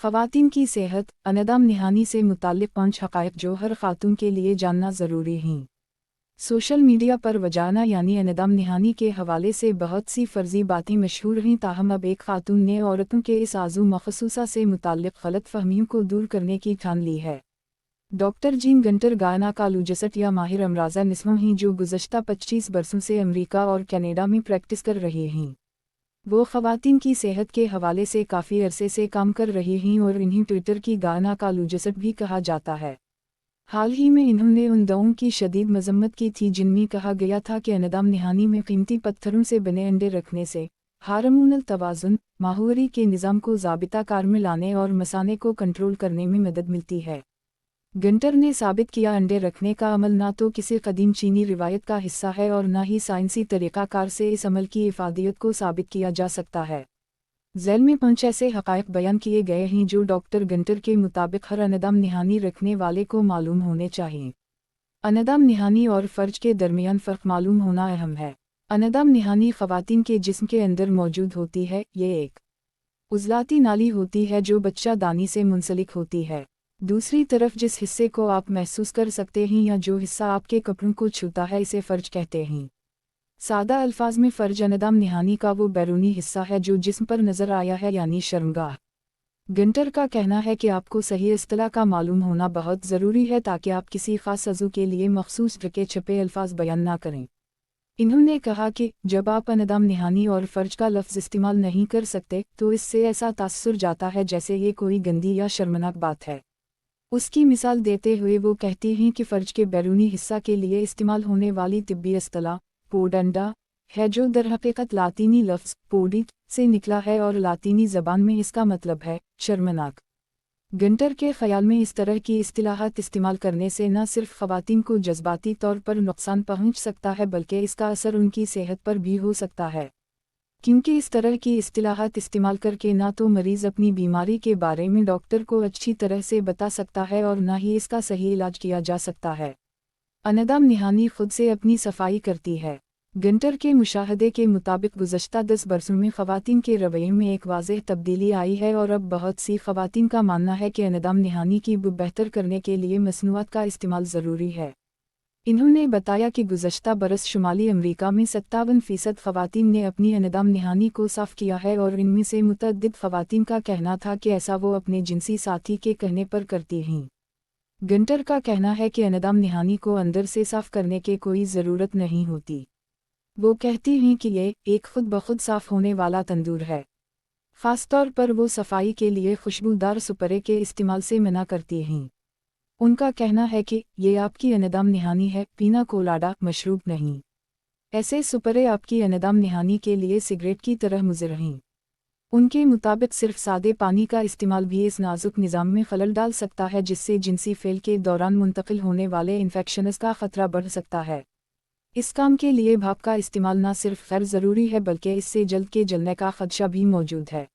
ख़वातीन की सेहत, अनदाम नहानी से मुताल्लिक़ 5 हक़ाइक़ जो हर ख़ातून के लिए जानना ज़रूरी हैं। सोशल मीडिया पर वजाना यानी अनदाम नहानी के हवाले से बहुत सी फ़र्ज़ी बातें मशहूर हैं, ताहम अब एक ख़ातून ने औरतों के इस आज़ू मख़सूसा से मुताल्लिक़ ग़लत फ़हमियों को दूर करने की ठान ली है। डॉक्टर जीन गंटर गायनेकोलॉजिस्ट या माहिर अमराज़ निस्वां हैं जो गुज़श्ता 25 बरसों से अमरीका और कनाडा में प्रैक्टिस कर रहे हैं। वो ख़वातीन की सेहत के हवाले से काफ़ी अरसे से काम कर रही हैं और इन्हें ट्विटर की गायनेकोलॉजिस्ट भी कहा जाता है। हाल ही में इन्होंने उन दवाओं की शदीद मज़म्मत की थी जिनमें कहा गया था कि अनदाम नहानी में कीमती पत्थरों से बने अंडे रखने से हार्मोनल तवाज़ुन, माहवारी के निज़ाम को ज़ाबिता कार में लाने और मसाने को कंट्रोल करने में मदद मिलती है। गंटर ने साबित किया अंडे रखने का अमल ना तो किसी कदीम चीनी रिवायत का हिस्सा है और ना ही साइंसी तरीक़ाकार से इस अमल की इफ़ादियत को साबित किया जा सकता है। ज़ैल में 5 ऐसे हक़ाइक़ बयान किए गए हैं जो डॉक्टर गंटर के मुताबिक हर अनदाम नहानी रखने वाले को मालूम होने चाहिए। अनदाम नहानी और फ़र्ज के दरमियान फ़र्क मालूम होना अहम है। अनदाम नहानी ख़वातीन के जिस्म के अंदर मौजूद होती है। ये एक उज़लाती नाली होती है जो बच्चा दानी से मुंसलिक होती है। दूसरी तरफ जिस हिस्से को आप महसूस कर सकते हैं या जो हिस्सा आपके कपड़ों को छूता है इसे फ़र्ज कहते हैं। सादा अल्फाज में फ़र्ज अनदाम नहानी का वो बैरूनी हिस्सा है जो जिस्म पर नज़र आया है यानी शर्मगाह। गंटर का कहना है कि आपको सही इस्तिलाह का मालूम होना बहुत ज़रूरी है ताकि आप किसी ख़ास अज़ू के लिए मखसूस ढके छपे अल्फाज बयान ना करें। इन्होंने कहा कि जब आप अनदाम नहानी और फ़र्ज का लफ्ज़ इस्तेमाल नहीं कर सकते तो इससे ऐसा तासुर जाता है जैसे ये कोई गंदी या शर्मनाक बात है। उसकी मिसाल देते हुए वो कहती हैं कि फ़र्ज के बैरूनी हिस्सा के लिए इस्तेमाल होने वाली तिब्बी इस्तिलाह पोडंडा है जो दरहकीकत लातीनी लफ्ज़ पोडिट से निकला है और लातीनी ज़बान में इसका मतलब है शर्मनाक। गंटर के ख़याल में इस तरह की इस्तिलाहात इस्तेमाल करने से न सिर्फ ख़वातीन को जज्बाती तौर पर नुकसान पहुँच सकता है बल्कि इसका असर उनकी सेहत पर भी हो सकता है, क्योंकि इस तरह की इस्तिलाहात इस्तेमाल करके ना तो मरीज़ अपनी बीमारी के बारे में डॉक्टर को अच्छी तरह से बता सकता है और ना ही इसका सही इलाज किया जा सकता है। अनदाम नहानी खुद से अपनी सफाई करती है। गंटर के मुशाहदे के मुताबिक गुज़श्ता 10 बरसों में ख़वातीन के रवैये में एक वाज़ेह तब्दीली आई है और अब बहुत सी ख़वातीन का मानना है कि अनदाम नहानी की बेहतर करने के लिए मसनूआत का इस्तेमाल ज़रूरी है। इन्होंने बताया कि गुज़श्ता बरस शुमाली अमरीका में 57% ख़वातीन ने अपनी अनदाम नहानी को साफ़ किया है और इनमें से मुतअद्दिद ख़वातीन का कहना था कि ऐसा वो अपने जिनसी साथी के कहने पर करती हैं। गंटर का कहना है कि अनदाम नहानी को अंदर से साफ़ करने की कोई ज़रूरत नहीं होती। वो कहती हैं कि ये एक खुद ब खुद साफ़ होने वाला तंदूर है। ख़ास तौर पर वो सफाई के लिए खुशबूदार सुपरे के इस्तेमाल से मना करती हैं। उनका कहना है कि ये आपकी अनदाम नहानी है, पीना कोलाडा मशरूब नहीं। ऐसे सुपरे आपकी अनदाम नहानी के लिए सिगरेट की तरह मुज़र हैं। उनके मुताबिक सिर्फ सादे पानी का इस्तेमाल भी इस नाजुक निज़ाम में खलल डाल सकता है जिससे जिनसी फ़ेल के दौरान मुंतकिल होने वाले इन्फेक्शंस का ख़तरा बढ़ सकता है। इस काम के लिए भाप का इस्तेमाल न सिर्फ गैर ज़रूरी है बल्कि इससे जल्द के जलने का ख़दशा भी मौजूद है।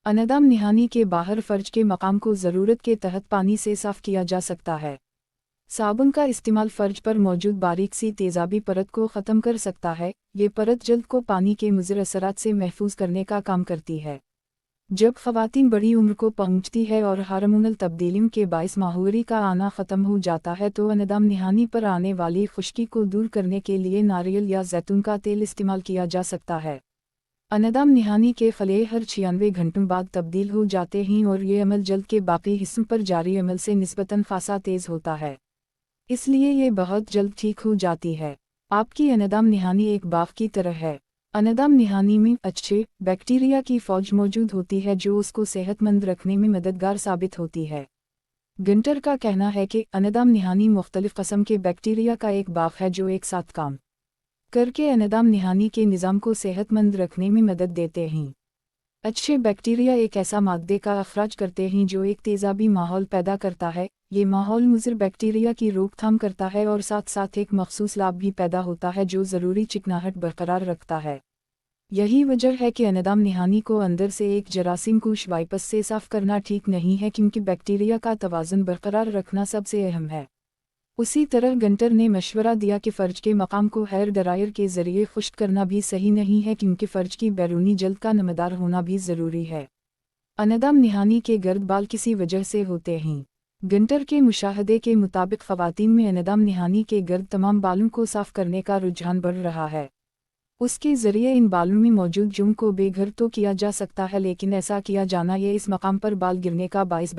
अनदाम नहानी के बाहर फ़र्ज के मकाम को ज़रूरत के तहत पानी से साफ़ किया जा सकता है। साबुन का इस्तेमाल फ़र्ज पर मौजूद बारीक सी तेज़ाबी परत को ख़त्म कर सकता है। ये परत जल्द को पानी के मुज़र असरात से महफूज करने का काम करती है। जब ख़वातीन बड़ी उम्र को पहुँचती है और हार्मोनल तब्दीलियों के बाइस माहवारी का आना ख़त्म हो जाता है तो अनदाम नहानी पर आने वाली खुश्की को दूर करने के लिए नारियल या जैतून का तेल इस्तेमाल किया जा सकता है। अनदाम नहानी के खले हर 96 घंटों बाद तब्दील हो जाते हैं और ये अमल जल्द के बाकी हिस्सों पर जारी अमल से निस्बतन खासा तेज़ होता है, इसलिए ये बहुत जल्द ठीक हो जाती है। आपकी अनदाम नहानी एक बाग़ की तरह है। अनदाम नहानी में अच्छे बैक्टीरिया की फ़ौज मौजूद होती है जो उसको सेहतमंद रखने में मददगार साबित होती है। गंटर का कहना है कि अनदाम नहानी मुख्तलिफ़ क़स्म के बैक्टीरिया का एक बाग़ है जो एक साथ काम करके अनदाम नहानी के निज़ाम को सेहतमंद रखने में मदद देते हैं। अच्छे बैक्टीरिया एक ऐसा मादे का अखराज करते हैं जो एक तेज़ाबी माहौल पैदा करता है। ये माहौल मुज़र बैक्टीरिया की रोकथाम करता है और साथ साथ एक मखसूस लाभ भी पैदा होता है जो ज़रूरी चिकनाहट बरकरार रखता है। यही वजह है कि अनदाम नहानी को अंदर से एक जरासीम कुश वाइपस से साफ़ करना ठीक नहीं है क्योंकि बैक्टीरिया का तवाज़ुन बरकरार रखना सबसे अहम है। उसी तरह गंटर ने मशवरा दिया कि फ़र्ज के मकाम को हेयर ड्रायर के ज़रिए खुश्क करना भी सही नहीं है क्योंकि फ़र्ज की बैरूनी जल्द का नमदार होना भी ज़रूरी है। انعدام نہانی کے گرد بال کسی وجہ سے ہوتے ہیں۔ گنٹر کے مشاہدے کے مطابق خواتین میں انعدام نہانی کے گرد تمام بالوں کو صاف کرنے کا رجحان بڑھ رہا ہے۔ اس کے ذریعے ان بالوں میں موجود جرم کو بے گھر تو کیا جا سکتا ہے، لیکن ایسا کیا جانا یہ اس مقام پر بال گرنے کا باعث